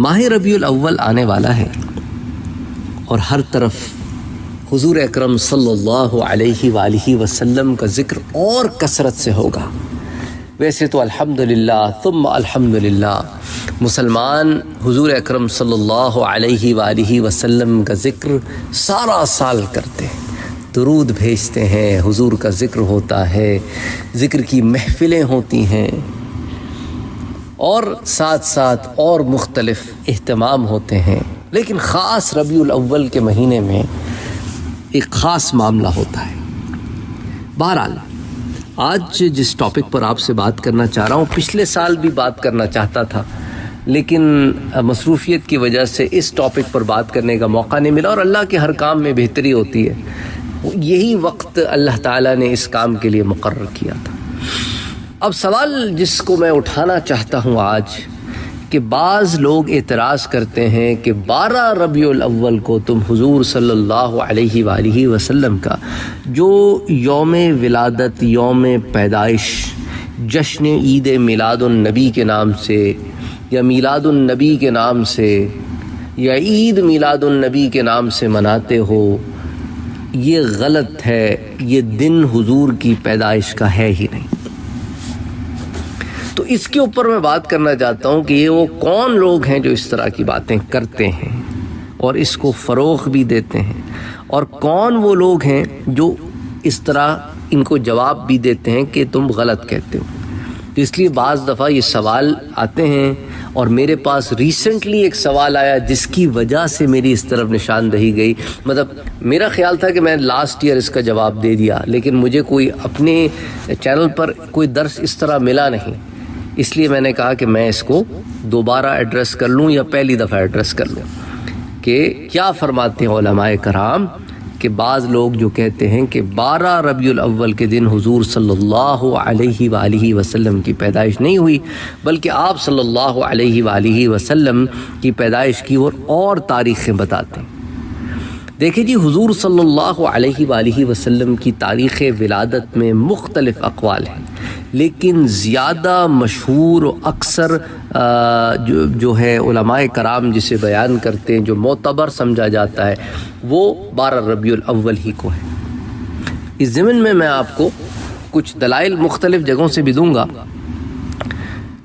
ماہ ربیع الاول آنے والا ہے اور ہر طرف حضور اکرم صلی اللہ علیہ وآلہ وسلم کا ذکر اور کثرت سے ہوگا۔ ویسے تو الحمدللہ ثم الحمدللہ مسلمان حضور اکرم صلی اللہ علیہ وآلہ وسلم کا ذکر سارا سال کرتے ہیں، درود بھیجتے ہیں، حضور کا ذکر ہوتا ہے، ذکر کی محفلیں ہوتی ہیں، اور ساتھ ساتھ اور مختلف اہتمام ہوتے ہیں۔ لیکن خاص ربیع الاول کے مہینے میں ایک خاص معاملہ ہوتا ہے۔ بہرحال آج جس ٹاپک پر آپ سے بات کرنا چاہ رہا ہوں، پچھلے سال بھی بات کرنا چاہتا تھا لیکن مصروفیت کی وجہ سے اس ٹاپک پر بات کرنے کا موقع نہیں ملا، اور اللہ کے ہر کام میں بہتری ہوتی ہے، یہی وقت اللہ تعالیٰ نے اس کام کے لیے مقرر کیا تھا۔ اب سوال جس کو میں اٹھانا چاہتا ہوں آج، کہ بعض لوگ اعتراض کرتے ہیں کہ 12 ربیع الاول کو تم حضور صلی اللہ علیہ وآلہ وسلم کا جو یوم ولادت، یوم پیدائش، جشن عید میلاد النبی کے نام سے یا میلاد النبی کے نام سے یا عید میلاد النبی کے نام سے مناتے ہو، یہ غلط ہے، یہ دن حضور کی پیدائش کا ہے ہی نہیں۔ تو اس کے اوپر میں بات کرنا چاہتا ہوں کہ یہ وہ کون لوگ ہیں جو اس طرح کی باتیں کرتے ہیں اور اس کو فروغ بھی دیتے ہیں، اور کون وہ لوگ ہیں جو اس طرح ان کو جواب بھی دیتے ہیں کہ تم غلط کہتے ہو۔ تو اس لیے بعض دفعہ یہ سوال آتے ہیں، اور میرے پاس ریسنٹلی ایک سوال آیا جس کی وجہ سے میری اس طرف نشاندہی گئی۔ مطلب میرا خیال تھا کہ میں لاسٹ ایئر اس کا جواب دے دیا، لیکن مجھے کوئی اپنے چینل پر کوئی درس اس طرح ملا نہیں، اس لیے میں نے کہا کہ میں اس کو دوبارہ ایڈریس کر لوں یا پہلی دفعہ ایڈریس کر لوں کہ کیا فرماتے ہیں علماء کرام کہ بعض لوگ جو کہتے ہیں کہ 12 ربیع الاول کے دن حضور صلی اللہ علیہ وآلہ وسلم کی پیدائش نہیں ہوئی، بلکہ آپ صلی اللہ علیہ وآلہ وسلم کی پیدائش کی اور تاریخیں بتاتے ہیں۔ دیکھیں جی، حضور صلی اللہ علیہ وآلہ وسلم کی تاریخ ولادت میں مختلف اقوال ہیں، لیکن زیادہ مشہور و اکثر جو ہے علماء کرام جسے بیان کرتے ہیں، جو معتبر سمجھا جاتا ہے، وہ 12 ربیع الاول ہی کو ہے۔ اس ضمن میں آپ کو کچھ دلائل مختلف جگہوں سے بھی دوں گا،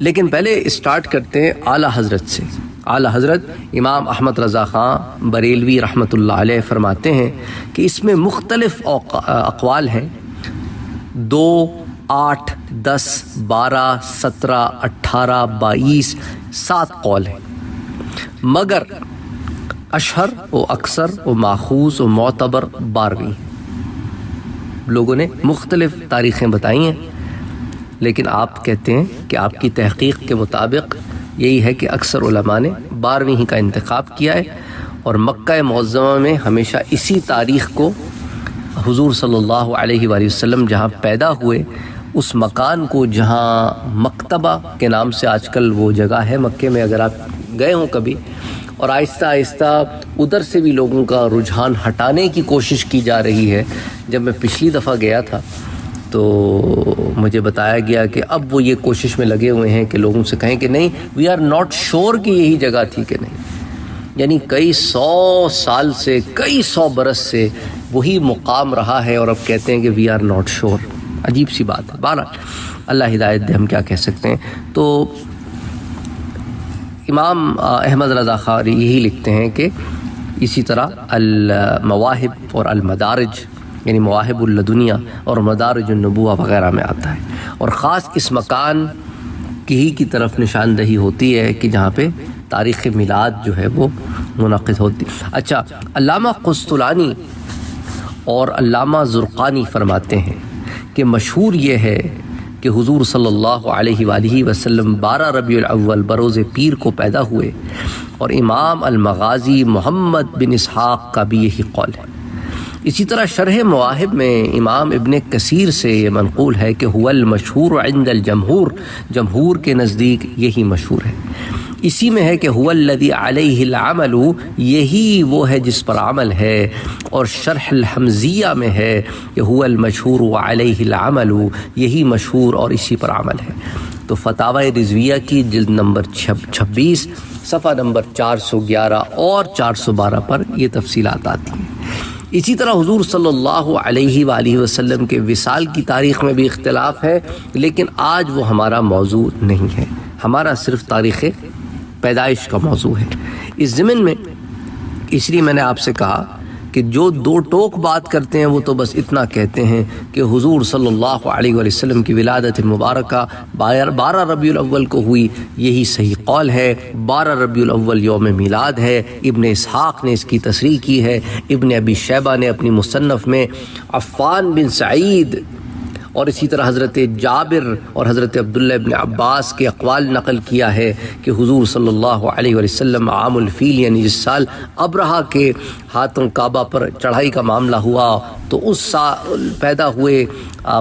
لیکن پہلے اسٹارٹ کرتے ہیں اعلیٰ حضرت سے۔ اعلیٰ حضرت امام احمد رضا خان بریلوی رحمۃ اللہ علیہ فرماتے ہیں کہ اس میں مختلف اقوال ہیں، 2، 8، 10، 12، 17، 18، 22، 7 قول ہیں، مگر اشہر و اکثر و ماخوذ و معتبر 12ویں ہیں۔ لوگوں نے مختلف تاریخیں بتائی ہیں، لیکن آپ کہتے ہیں کہ آپ کی تحقیق کے مطابق یہی ہے کہ اکثر علماء نے 12ویں کا انتخاب کیا ہے، اور مکہ معظمہ میں ہمیشہ اسی تاریخ کو حضور صلی اللہ علیہ وآلہ وسلم جہاں پیدا ہوئے اس مکان کو، جہاں مکتبہ کے نام سے آج کل وہ جگہ ہے مکے میں، اگر آپ گئے ہوں کبھی، اور آہستہ آہستہ ادھر سے بھی لوگوں کا رجحان ہٹانے کی کوشش کی جا رہی ہے۔ جب میں پچھلی دفعہ گیا تھا تو مجھے بتایا گیا کہ اب وہ یہ کوشش میں لگے ہوئے ہیں کہ لوگوں سے کہیں کہ نہیں، وی آر ناٹ شور کہ یہی جگہ تھی کہ نہیں، یعنی کئی 100 سال سے، کئی 100 برس سے وہی مقام رہا ہے، اور اب کہتے ہیں کہ وی آر ناٹ شور۔ عجیب سی بات ہے، بہرحال اللہ ہدایت دے، ہم کیا کہہ سکتے ہیں۔ تو امام احمد رضا خان یہی لکھتے ہیں کہ اسی طرح المواہب اور المدارج، یعنی مواہب اللدنیہ اور مدارج النبوہ وغیرہ میں آتا ہے، اور خاص اس مکان کی طرف نشاندہی ہوتی ہے کہ جہاں پہ تاریخ میلاد جو ہے وہ منعقد ہوتی۔ اچھا، علامہ قسطلانی اور علامہ زرقانی فرماتے ہیں کہ مشہور یہ ہے کہ حضور صلی اللہ علیہ وآلہ وسلم 12 ربیع الاول بروز پیر کو پیدا ہوئے، اور امام المغازی محمد بن اسحاق کا بھی یہی قول ہے۔ اسی طرح شرح مواہب میں امام ابن کثیر سے یہ منقول ہے کہ هو المشہور عند الجمہور، جمہور کے نزدیک یہی مشہور ہے۔ اسی میں ہے کہ هو الذی علیہ العمل، یہی وہ ہے جس پر عمل ہے، اور شرح الحمزیہ میں ہے کہ هو المشہور وعلیہ العمل، یہی مشہور اور اسی پر عمل ہے۔ تو فتاوی رضویہ کی جلد نمبر 26 صفحہ نمبر 411 اور 412 پر یہ تفصیلات آتی ہیں۔ اسی طرح حضور صلی اللہ علیہ وآلہ وسلم کے وصال کی تاریخ میں بھی اختلاف ہے، لیکن آج وہ ہمارا موضوع نہیں ہے، ہمارا صرف تاریخ پیدائش کا موضوع ہے۔ اس ضمن میں اس لیے میں نے آپ سے کہا کہ جو دو ٹوک بات کرتے ہیں وہ تو بس اتنا کہتے ہیں کہ حضور صلی اللہ علیہ وآلہ وسلم کی ولادت مبارکہ 12 ربیع الاول کو ہوئی، یہی صحیح قول ہے۔ 12 ربیع الاول یوم میلاد ہے۔ ابن اسحاق نے اس کی تصریح کی ہے، ابن ابی شیبہ نے اپنی مصنف میں، عفان بن سعید اور اسی طرح حضرت جابر اور حضرت عبداللہ ابن عباس کے اقوال نقل کیا ہے کہ حضور صلی اللہ علیہ وآلہ وسلم عام الفیل یعنی جس سال ابرہہ کے ہاتھوں کعبہ پر چڑھائی کا معاملہ ہوا تو اس سال پیدا ہوئے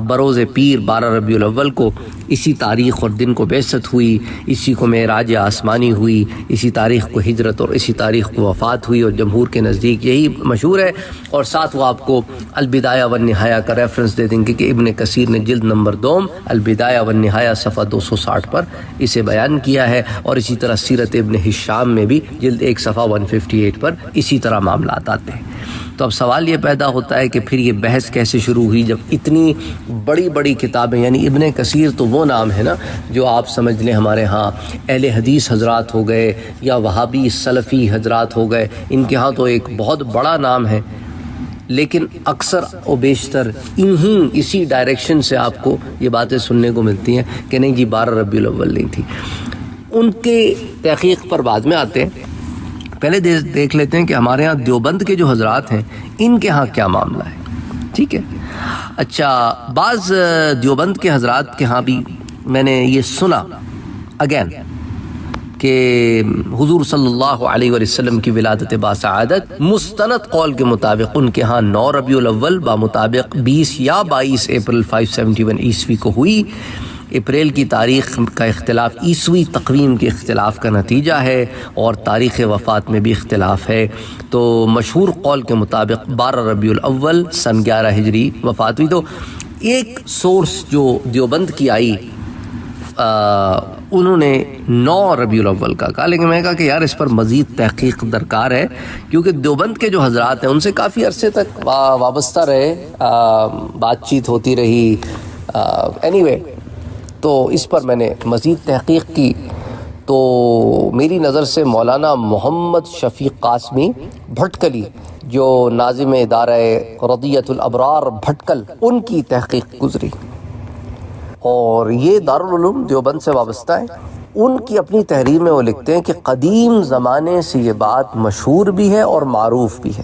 بروز پیر 12 ربیع الاول کو، اسی تاریخ اور دن کو بعثت ہوئی، اسی کو معراج آسمانی ہوئی، اسی تاریخ کو ہجرت اور اسی تاریخ کو وفات ہوئی، اور جمہور کے نزدیک یہی مشہور ہے۔ اور ساتھ وہ آپ کو البدایہ والنہایہ کا ریفرنس دے دیں گے کہ ابن کثیر نے جلد نمبر 2 البدایہ والنہایہ صفحہ 260 پر اسے بیان کیا ہے، اور اسی طرح سیرت ابن ہشام میں بھی جلد 1 صفحہ 158 پر اسی طرح معاملات آتے ہیں۔ تو اب سوال یہ پیدا ہوتا ہے کہ پھر یہ بحث کیسے شروع ہوئی جب اتنی بڑی بڑی کتابیں، یعنی ابن کثیر تو وہ نام ہے نا جو آپ سمجھ لیں ہمارے ہاں اہل حدیث حضرات ہو گئے یا وہابی سلفی حضرات ہو گئے، ان کے ہاں تو ایک بہت بڑا نام ہے، لیکن اکثر و بیشتر اسی ڈائریکشن سے آپ کو یہ باتیں سننے کو ملتی ہیں کہ نہیں جی 12 ربیع الاول نہیں تھی۔ ان کے تحقیق پر بعد میں آتے ہیں، پہلے دیکھ لیتے ہیں کہ ہمارے ہاں دیوبند کے جو حضرات ہیں ان کے ہاں کیا معاملہ ہے، ٹھیک ہے۔ اچھا، بعض دیوبند کے حضرات کے ہاں بھی میں نے یہ سنا اگین کہ حضور صلی اللہ علیہ وآلہ وسلم کی ولادت باسعادت مستند قول کے مطابق ان کے ہاں 9 ربیع الاول بمطابق 20 یا 22 اپریل 571 عیسوی کو ہوئی۔ اپریل کی تاریخ کا اختلاف عیسوی تقویم کے اختلاف کا نتیجہ ہے، اور تاریخ وفات میں بھی اختلاف ہے۔ تو مشہور قول کے مطابق 12 ربیع الاول سن 11 ہجری وفات ہوئی۔ تو ایک سورس جو دیوبند کی آئی انہوں نے 9 ربیع الاول کا کہا، لیکن میں نے کہا کہ یار اس پر مزید تحقیق درکار ہے، کیونکہ دیوبند کے جو حضرات ہیں ان سے کافی عرصے تک وابستہ رہے، بات چیت ہوتی رہی، anyway تو اس پر میں نے مزید تحقیق کی تو میری نظر سے مولانا محمد شفیق قاسمی بھٹکلی جو ناظم ادارہ رضیۃ الابرار بھٹکل، ان کی تحقیق گزری، اور یہ دارالعلوم دیوبند سے وابستہ ہے۔ ان کی اپنی تحریر میں وہ لکھتے ہیں کہ قدیم زمانے سے یہ بات مشہور بھی ہے اور معروف بھی ہے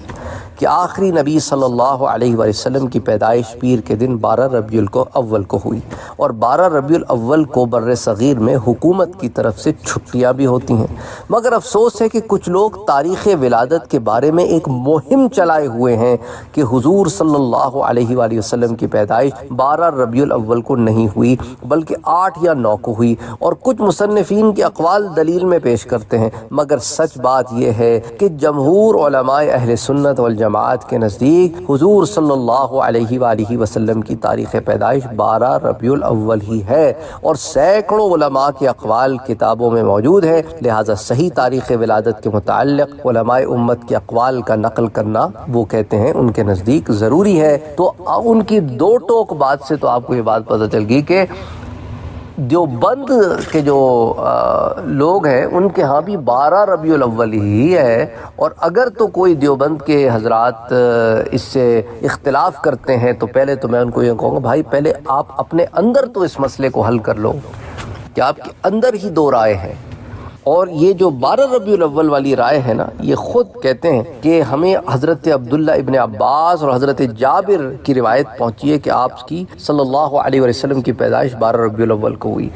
کہ آخری نبی صلی اللہ علیہ وآلہ وسلم کی پیدائش پیر کے دن 12 ربیع الاول کو ہوئی، اور 12 ربیع الاول کو بر صغیر میں حکومت کی طرف سے چھٹیاں بھی ہوتی ہیں۔ مگر افسوس ہے کہ کچھ لوگ تاریخ ولادت کے بارے میں ایک مہم چلائے ہوئے ہیں کہ حضور صلی اللہ علیہ وآلہ وسلم کی پیدائش 12 ربیع الاول کو نہیں ہوئی بلکہ 8 یا 9 کو ہوئی، اور کچھ مصنفین کے اقوال دلیل میں پیش کرتے ہیں، مگر سچ بات یہ ہے کہ جمہور علماء اہل سنت والجماعت کے نزدیک حضور صلی اللہ علیہ وآلہ وسلم کی تاریخ پیدائش 12 ربیع الاول ہی ہے، اور سینکڑوں علماء کے اقوال کتابوں میں موجود ہیں، لہٰذا صحیح تاریخ ولادت کے متعلق علماء امت کے اقوال کا نقل کرنا وہ کہتے ہیں ان کے نزدیک ضروری ہے۔ تو ان کی دو ٹوک بات سے تو آپ کو یہ بات پتہ چل گئی کہ دیوبند کے جو لوگ ہیں ان کے ہاں بھی 12 ربیع الاول ہی ہے، اور اگر تو کوئی دیوبند کے حضرات اس سے اختلاف کرتے ہیں تو پہلے تو میں ان کو یہ کہوں گا بھائی پہلے آپ اپنے اندر تو اس مسئلے کو حل کر لو کہ آپ کے اندر ہی دو رائے ہیں، اور یہ جو 12 ربیع الاول والی رائے ہے نا یہ خود کہتے ہیں کہ ہمیں حضرت عبداللہ ابن عباس اور حضرت جابر کی روایت پہنچی ہے کہ آپ کی صلی اللہ علیہ وسلم کی پیدائش 12 ربیع الاول کو ہوئی۔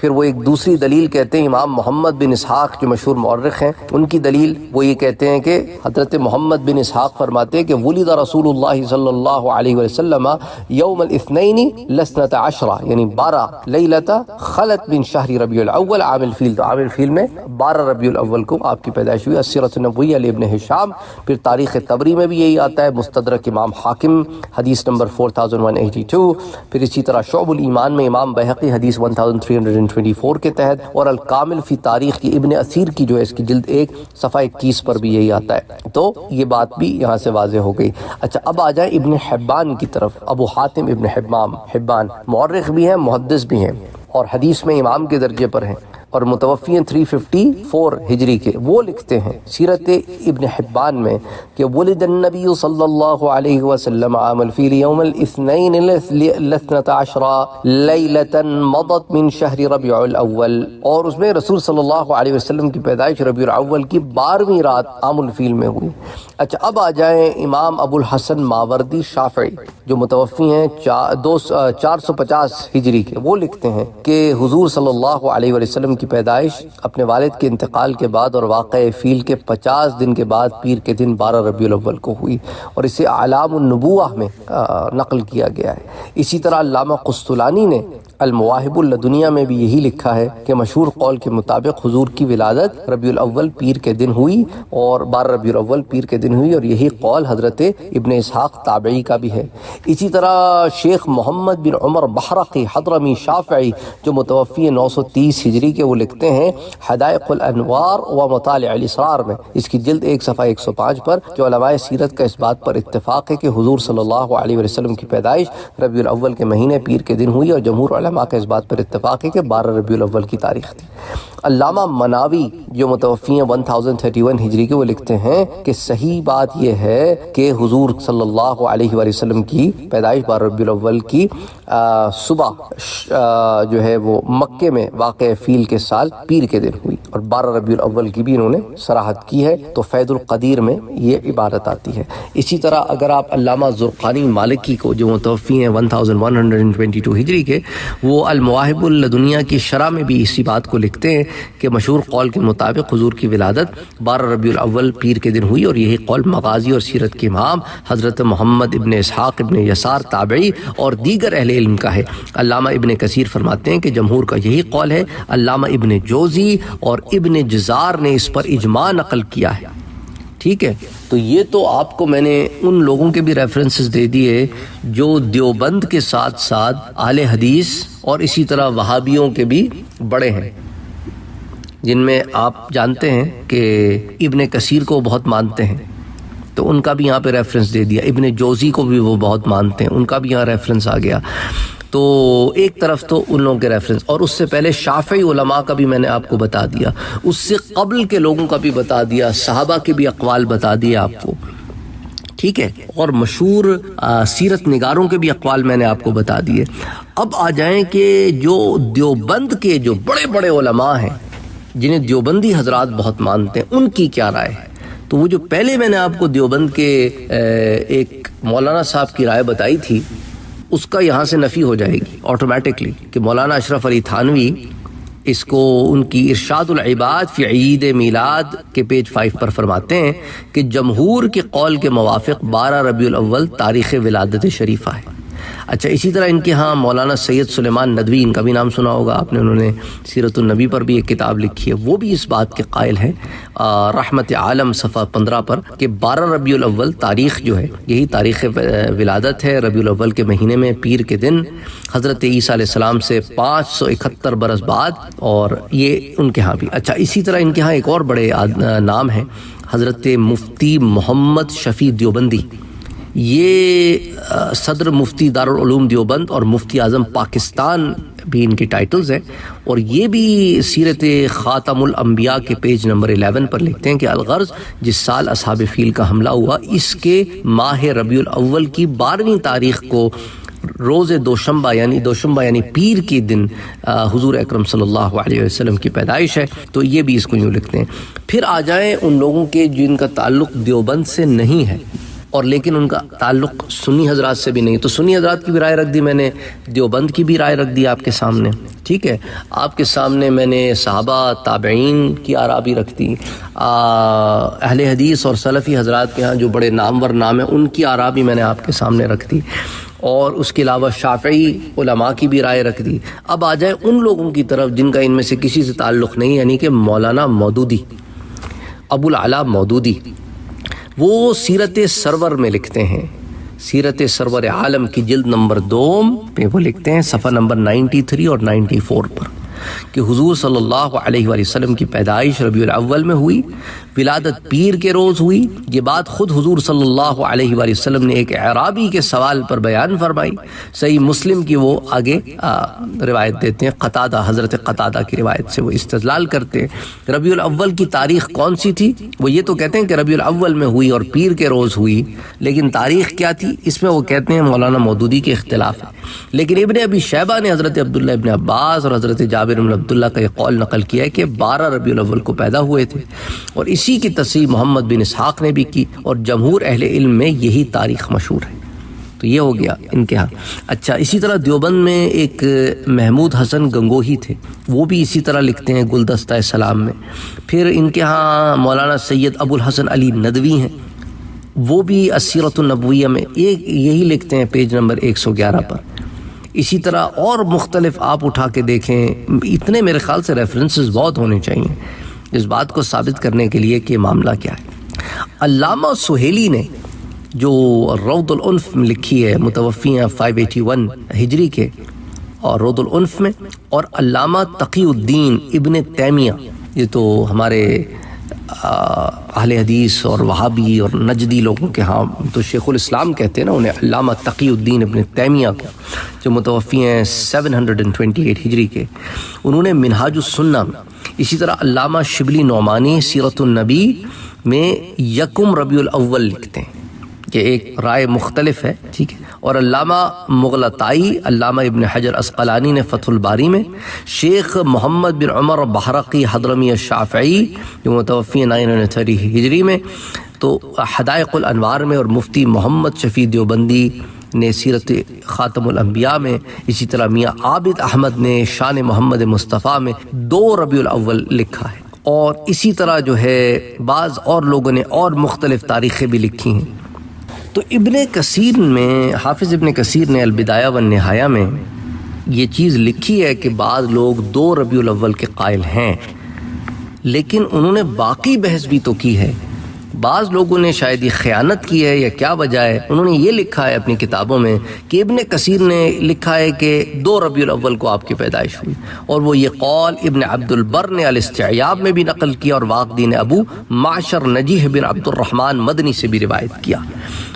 پھر وہ ایک دوسری دلیل کہتے ہیں امام محمد بن اسحاق جو مشہور مورخ ہیں، ان کی دلیل وہ یہ کہتے ہیں کہ حضرت محمد بن اسحاق فرماتے ہیں کہ ولد رسول اللہ صلی اللہ علیہ وسلم یوم الاثنین لسنۃ عشرہ، یعنی 12 لیلۃ خلت من شہر ربیع الاول عام الفیل، تو عام الفیل میں 12 ربیع الاول کو آپ کی پیدائش ہوئی۔ السیرۃ النبویہ لابن ہشام، پھر تاریخ طبری میں بھی یہی آتا ہے، مستدرک امام حاکم حدیث نمبر 4182، پھر اسی طرح شعب الایمان میں امام بہقی حدیث 1324 کے تحت، اور الکامل فی تاریخ کی ابن اثیر کی جو ہے اس کی جلد 1 صفحہ 21 پر بھی یہی آتا ہے۔ تو یہ بات بھی یہاں سے واضح ہو گئی۔ اچھا اب آ جائیں ابن حبان کی طرف۔ ابو حاتم ابن حبان مورخ بھی ہیں، محدث بھی ہیں، اور حدیث میں امام کے درجے پر ہیں، اور متوفی ہیں 354 ہجری کے۔ وہ لکھتے ہیں سیرت ابن حبان میں کہ ولد النبی صلی اللہ علیہ وسلم عام الفیل یوم الاثنین لثنۃ عشرہ لیلۃ مضت من شہر ربیع الاول، اور اس میں رسول صلی اللہ علیہ وسلم کی پیدائش ربیع الاول کی 12ویں رات عام الفیل میں ہوئی۔ اچھا اب آ جائیں امام ابو الحسن ماوردی شافعی جو متوفی ہیں 450 ہجری کے۔ وہ لکھتے ہیں کہ حضور صلی اللہ علیہ وسلم کی پیدائش اپنے والد کے انتقال کے بعد اور واقع فیل کے 50 دن کے بعد پیر کے دن 12 ربیع الاول کو ہوئی، اور اسے اعلام النبوہ میں نقل کیا گیا ہے۔ اسی طرح علامہ قسطلانی نے المواہب اللدنیہ میں بھی یہی لکھا ہے کہ مشہور قول کے مطابق حضور کی ولادت ربیع الاول پیر کے دن ہوئی، اور 12 ربیع الاول پیر کے دن ہوئی، اور یہی قول حضرت ابن اسحاق تابعی کا بھی ہے۔ اسی طرح شیخ محمد بن عمر بحرقی حضرمی شافعی جو متوفی 930 ہجری کے، وہ لکھتے ہیں حدائق الانوار و مطالع الاسرار میں، اس کی جلد 1 صفحہ 105 پر، کہ علماء سیرت کا اس بات پر اتفاق ہے کہ حضور صلی اللہ علیہ وسلم کی پیدائش ربیع الاول کے مہینے پیر کے دن ہوئی، اور جمہور علماء کا اس بات پر اتفاق ہے کہ 12 ربیع الاول کی تاریخ تھی۔ علامہ مناوی جو متوفی ہیں 1031 ہجری کے، وہ لکھتے ہیں کہ صحیح بات یہ ہے کہ حضور صلی اللہ علیہ وسلم کی پیدائش 12 ربیع الاول کی صبح جو ہے وہ مکے میں واقع فیل کے سال پیر کے دن ہوئی، اور 12 ربیع الاول کی بھی انہوں نے صراحت کی ہے، تو فیض القدیر میں یہ عبارت آتی ہے۔ اسی طرح اگر آپ علامہ زرقانی مالکی کو جو متوفی ہیں 1122 ہجری کے، وہ المواہب اللدنیہ کی شرح میں بھی اسی بات کو لکھتے ہیں کہ مشہور قول کے مطابق حضور کی ولادت 12 ربیع الاول پیر کے دن ہوئی، اور یہی قول مغازی اور سیرت کے امام حضرت محمد ابن اسحاق ابن یسار تابعی اور دیگر اہل علم کا ہے۔ علامہ ابن کثیر فرماتے ہیں کہ جمہور کا یہی قول ہے۔ علامہ ابن جوزی اور ابن جزار نے اس پر اجماع نقل کیا ہے۔ ٹھیک ہے، تو یہ تو آپ کو میں نے ان لوگوں کے بھی ریفرنسز دے دیے جو دیوبند کے ساتھ ساتھ اہل حدیث اور اسی طرح وہابیوں کے بھی بڑے ہیں، جن میں آپ جانتے ہیں کہ ابن کثیر کو بہت مانتے ہیں، تو ان کا بھی یہاں پہ ریفرنس دے دیا۔ ابن جوزی کو بھی وہ بہت مانتے ہیں، ان کا بھی یہاں ریفرنس آ گیا۔ تو ایک طرف تو ان لوگوں کے ریفرنس، اور اس سے پہلے شافعی علماء کا بھی میں نے آپ کو بتا دیا، اس سے قبل کے لوگوں کا بھی بتا دیا، صحابہ کے بھی اقوال بتا دیا آپ کو، ٹھیک ہے، اور مشہور سیرت نگاروں کے بھی اقوال میں نے آپ کو بتا دیے۔ اب آ جائیں کہ جو دیوبند کے جو بڑے بڑے علماء ہیں جنہیں دیوبندی حضرات بہت مانتے ہیں، ان کی کیا رائے ہے۔ تو وہ جو پہلے میں نے آپ کو دیوبند کے ایک مولانا صاحب کی رائے بتائی تھی، اس کا یہاں سے نفی ہو جائے گی آٹومیٹکلی، کہ مولانا اشرف علی تھانوی اس کو ان کی ارشاد العباد فی عید میلاد کے پیج 5 پر فرماتے ہیں کہ جمہور کے قول کے موافق 12 ربیع الاول تاریخ ولادت شریفہ ہے۔ اچھا، اسی طرح ان کے ہاں مولانا سید سلیمان ندوی، ان کا بھی نام سنا ہوگا آپ نے، انہوں نے سیرت النبی پر بھی ایک کتاب لکھی ہے، وہ بھی اس بات کے قائل ہیں رحمت عالم صفحہ 15 پر کہ 12 ربیع الاول تاریخ جو ہے یہی تاریخ ولادت ہے، ربیع الاول کے مہینے میں پیر کے دن حضرت عیسیٰ علیہ السلام سے 571 برس بعد، اور یہ ان کے ہاں بھی۔ اچھا، اسی طرح ان کے ہاں ایک اور بڑے نام ہیں حضرت مفتی محمد شفیع دیوبندی، یہ صدر مفتی دارالعلوم دیوبند اور مفتی اعظم پاکستان بھی ان کی ٹائٹلز ہیں، اور یہ بھی سیرت خاتم الانبیاء کے پیج نمبر 11 پر لکھتے ہیں کہ الغرض جس سال اصحاب فیل کا حملہ ہوا، اس کے ماہ ربیع الاول کی 12ویں تاریخ کو روز دوشنبہ یعنی پیر کے دن حضور اکرم صلی اللہ علیہ وسلم کی پیدائش ہے، تو یہ بھی اس کو یوں لکھتے ہیں۔ پھر آ جائیں ان لوگوں کے جن کا تعلق دیوبند سے نہیں ہے، اور لیکن ان کا تعلق سنی حضرات سے بھی نہیں. تو سنی حضرات کی بھی رائے رکھ دی میں نے, دیوبند کی بھی رائے رکھ دی آپ کے سامنے, ٹھیک ہے. آپ کے سامنے میں نے صحابہ تابعین کی آراء بھی رکھ دی, اہل حدیث اور سلفی حضرات کے ہاں جو بڑے نامور نام ہیں ان کی آراء بھی میں نے آپ کے سامنے رکھ دی, اور اس کے علاوہ شافعی علماء کی بھی رائے رکھ دی. اب آ جائے ان لوگوں کی طرف جن کا ان میں سے کسی سے تعلق نہیں, یعنی کہ مولانا مودودی, ابو العلا مودودی. وہ سیرت سرور میں لکھتے ہیں, سیرت سرور عالم کی جلد نمبر 2 پہ وہ لکھتے ہیں صفحہ نمبر 93 اور 94 پر کہ حضور صلی اللہ علیہ وآلہ وسلم کی پیدائش ربیع الاول میں ہوئی, ولادت پیر کے روز ہوئی. یہ بات خود حضور صلی اللہ علیہ وآلہ وسلم نے ایک اعرابی کے سوال پر بیان فرمائی. صحیح مسلم کی وہ آگے روایت دیتے ہیں, قتادہ, حضرت قتادہ کی روایت سے وہ استدلال کرتے ہیں. ربیع الاول کی تاریخ کون سی تھی؟ وہ یہ تو کہتے ہیں کہ ربیع الاول میں ہوئی اور پیر کے روز ہوئی, لیکن تاریخ کیا تھی اس میں وہ کہتے ہیں مولانا مودودی کے اختلاف ہے. لیکن ابن ابی شیبہ نے حضرت عبداللہ ابن عباس اور حضرت جابر بن عبداللہ کا یہ قول نقل کیا ہے کہ 12 ربیع الاول کو پیدا ہوئے تھے, اور اسی کی تصحیح محمد بن اسحاق نے بھی کی, اور جمہور اہل علم میں یہی تاریخ مشہور ہے. تو یہ ہو گیا ان کے ہاں. اچھا, اسی طرح دیوبند میں ایک محمود حسن گنگوہی تھے, وہ بھی اسی طرح لکھتے ہیں گلدستہ سلام میں. پھر ان کے ہاں مولانا سید ابو الحسن علی ندوی ہیں, وہ بھی السیرۃ النبویہ میں یہی لکھتے ہیں پیج نمبر 111 پر. اسی طرح اور مختلف آپ اٹھا کے دیکھیں, اتنے میرے خیال سے ریفرنسز بہت ہونے چاہیے اس بات کو ثابت کرنے کے لیے کہ معاملہ کیا ہے. علامہ سہیلی نے جو روض العنف میں لکھی ہے, متوفی ہیں 581 ہجری کے, اور روض العنف میں, اور علامہ تقی الدین ابن تیمیہ, یہ تو ہمارے اہل حدیث اور وہابی اور نجدی لوگوں کے ہاں تو شیخ الاسلام کہتے ہیں نا انہیں, علامہ تقی الدین ابن تیمیہ کو, جو متوفی ہیں 728 ہجری کے, انہوں نے منہاج السنہ میں. اسی طرح علامہ شبلی نعمانی سیرت النبی میں یکم ربیع الاول لکھتے ہیں, کہ ایک رائے مختلف ہے, ٹھیک ہے. اور علامہ مغلطائی, علامہ ابن حجر اسقلانی نے فتح الباری میں, شیخ محمد بن عمر بحرقی حضرمی الشافعی جو متوفی 930 ہجری میں, تو حدائق الانوار میں, اور مفتی محمد شفیع دیوبندی نے سیرت خاتم الانبیاء میں. اسی طرح میاں عابد احمد نے شان محمد مصطفیٰ میں 2 ربیع الاول لکھا ہے. اور اسی طرح جو ہے بعض اور لوگوں نے اور مختلف تاریخیں بھی لکھی ہیں. تو ابن کثیر میں, حافظ ابن کثیر نے البدایہ والنہایہ میں یہ چیز لکھی ہے کہ بعض لوگ 2 ربیع الاول کے قائل ہیں, لیکن انہوں نے باقی بحث بھی تو کی ہے. بعض لوگوں نے شاید یہ خیانت کی ہے یا کیا وجہ ہے, انہوں نے یہ لکھا ہے اپنی کتابوں میں کہ ابن کثیر نے لکھا ہے کہ 2 ربیع الاول کو آپ کی پیدائش ہوئی, اور وہ یہ قول ابن عبد البر نے الاستعیاب میں بھی نقل کیا, اور واقدی نے ابو معشر نجیح بن عبد الرحمن مدنی سے بھی روایت کیا.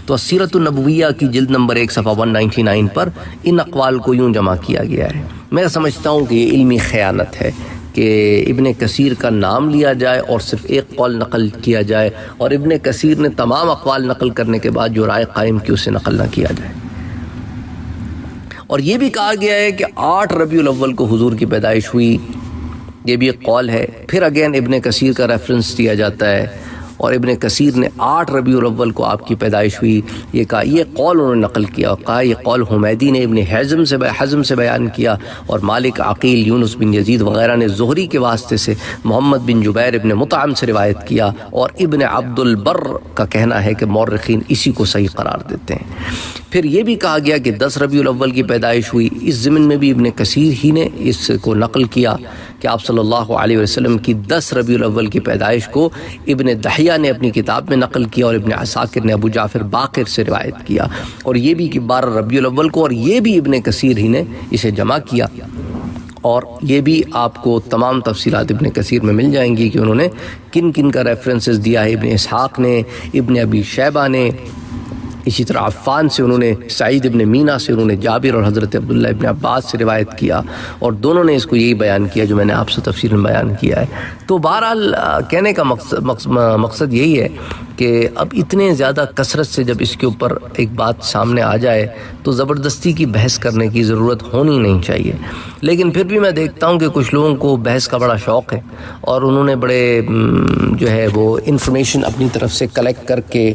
تو سیرت النبویہ کی جلد نمبر 1 صفحہ 199 پر ان اقوال کو یوں جمع کیا گیا ہے. میں سمجھتا ہوں کہ یہ علمی خیانت ہے کہ ابن کثیر کا نام لیا جائے اور صرف ایک قول نقل کیا جائے, اور ابن کثیر نے تمام اقوال نقل کرنے کے بعد جو رائے قائم کی اسے نقل نہ کیا جائے. اور یہ بھی کہا گیا ہے کہ 8 ربیع الاول کو حضور کی پیدائش ہوئی, یہ بھی ایک قول ہے. پھر اگین ابن کثیر کا ریفرنس دیا جاتا ہے, اور ابن کثیر نے 8 ربیع الاول کو آپ کی پیدائش ہوئی یہ کہا, یہ قول انہوں نے نقل کیا, اور کہا یہ قول حمیدی نے ابن حزم سے بیان کیا, اور مالک عقیل یونس بن یزید وغیرہ نے زہری کے واسطے سے محمد بن جبیر ابن مطعم سے روایت کیا, اور ابن عبد البر کا کہنا ہے کہ مورخین اسی کو صحیح قرار دیتے ہیں. پھر یہ بھی کہا گیا کہ 10 ربیع الاول کی پیدائش ہوئی. اس ضمن میں بھی ابن کثیر ہی نے اس کو نقل کیا کہ آپ صلی اللہ علیہ وسلم کی 10 ربیع الاول کی پیدائش کو ابن دحیہ نے اپنی کتاب میں نقل کیا, اور ابن عساکر نے ابو جعفر باقر سے روایت کیا, اور یہ بھی کہ 12 ربیع الاول کو, اور یہ بھی ابن کثیر ہی نے اسے جمع کیا. اور یہ بھی آپ کو تمام تفصیلات ابن کثیر میں مل جائیں گی کہ انہوں نے کن کن کا ریفرنسز دیا ہے. ابن اسحاق نے, ابن ابی شیبہ نے, اسی طرح عفان سے انہوں نے, سعید ابن مینا سے انہوں نے جابر اور حضرت عبداللہ ابن عباس سے روایت کیا, اور دونوں نے اس کو یہی بیان کیا جو میں نے آپ سے تفصیل میں بیان کیا ہے. تو بہرحال کہنے کا مقصد یہی ہے کہ اب اتنے زیادہ کثرت سے جب اس کے اوپر ایک بات سامنے آ جائے تو زبردستی کی بحث کرنے کی ضرورت ہونی نہیں چاہیے. لیکن پھر بھی میں دیکھتا ہوں کہ کچھ لوگوں کو بحث کا بڑا شوق ہے, اور انہوں نے بڑے جو ہے وہ انفارمیشن اپنی طرف سے کلیکٹ کر کے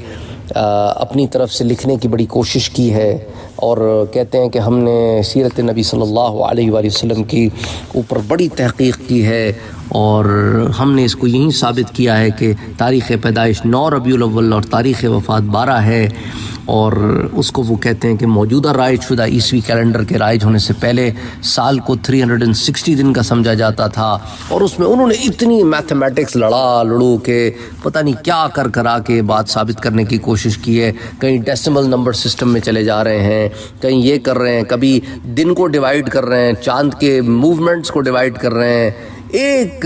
اپنی طرف سے لکھنے کی بڑی کوشش کی ہے، اور کہتے ہیں کہ ہم نے سیرت نبی صلی اللہ علیہ وآلہ وسلم کی اوپر بڑی تحقیق کی ہے، اور ہم نے اس کو یہی ثابت کیا ہے کہ تاریخ پیدائش 9 ربیع الاول اور تاریخ وفات 12 ہے، اور اس کو وہ کہتے ہیں کہ موجودہ رائج شدہ عیسوی کیلنڈر کے رائج ہونے سے پہلے سال کو 360 دن کا سمجھا جاتا تھا، اور اس میں انہوں نے اتنی میتھمیٹکس لڑو کہ پتہ نہیں کیا کرا کے بات ثابت کرنے کی کوشش کی ہے۔ کہیں ڈیسیمل نمبر سسٹم میں چلے جا رہے ہیں، کہیں یہ کر رہے ہیں، کبھی دن کو ڈیوائیڈ کر رہے ہیں، چاند کے موومنٹس کو ڈیوائیڈ کر رہے ہیں، ایک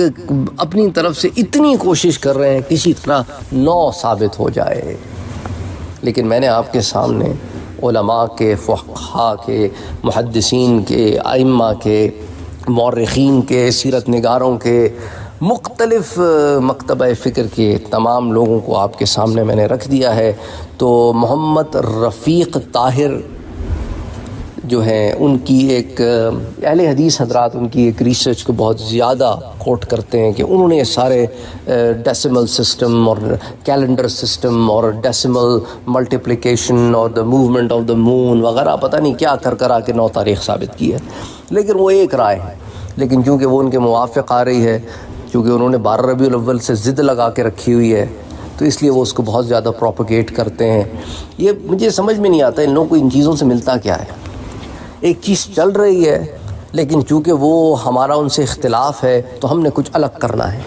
اپنی طرف سے اتنی کوشش کر رہے ہیں کسی طرح 9 ثابت ہو جائے۔ لیکن میں نے آپ کے سامنے علماء کے، فقہاء کے، محدثین کے، ائمہ کے، مورخین کے، سیرت نگاروں کے، مختلف مکتبہ فکر کے تمام لوگوں کو آپ کے سامنے میں نے رکھ دیا ہے۔ تو محمد رفیق طاہر جو ہیں، ان کی ایک اہل حدیث حضرات ان کی ایک ریسرچ کو بہت زیادہ کوٹ کرتے ہیں کہ انہوں نے یہ سارے ڈیسیمل سسٹم اور کیلنڈر سسٹم اور ڈیسیمل ملٹیپلیکیشن اور دا موومنٹ آف دا مون وغیرہ پتہ نہیں کیا کرا کے 9 تاریخ ثابت کی ہے، لیکن وہ ایک رائے ہے۔ لیکن چونکہ وہ ان کے موافق آ رہی ہے، چونکہ انہوں نے 12 ربیع الاول سے ضد لگا کے رکھی ہوئی ہے، تو اس لیے وہ اس کو بہت زیادہ پروپیگیٹ کرتے ہیں۔ یہ مجھے سمجھ میں نہیں آتا ان لوگوں کو ان چیزوں سے ملتا کیا ہے۔ ایک چیز چل رہی ہے، لیکن چونکہ وہ ہمارا ان سے اختلاف ہے تو ہم نے کچھ الگ کرنا ہے،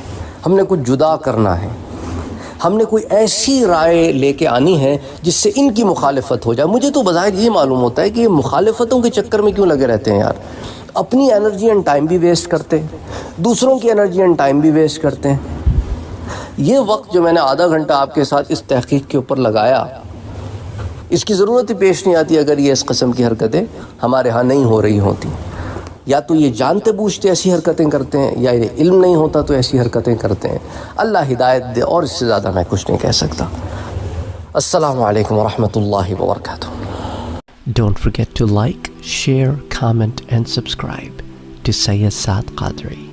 ہم نے کچھ جدا کرنا ہے، ہم نے کوئی ایسی رائے لے کے آنی ہے جس سے ان کی مخالفت ہو جائے۔ مجھے تو بظاہر یہ معلوم ہوتا ہے کہ یہ مخالفتوں کے چکر میں کیوں لگے رہتے ہیں یار، اپنی انرجی اینڈ ٹائم بھی ویسٹ کرتے ہیں، دوسروں کی انرجی اینڈ ٹائم بھی ویسٹ کرتے ہیں۔ یہ وقت جو میں نے آدھا گھنٹہ آپ کے ساتھ اس تحقیق کے اوپر لگایا، اس کی ضرورت ہی پیش نہیں آتی اگر یہ اس قسم کی حرکتیں ہمارے ہاں نہیں ہو رہی ہوتی۔ یا تو یہ جانتے بوجھتے ایسی حرکتیں کرتے ہیں، یا یہ علم نہیں ہوتا تو ایسی حرکتیں کرتے ہیں۔ اللہ ہدایت دے، اور اس سے زیادہ میں کچھ نہیں کہہ سکتا۔ السلام علیکم ورحمۃ اللہ وبرکاتہ۔ Don't forget to like, share, comment and subscribe to Sayyid Saad Qadri.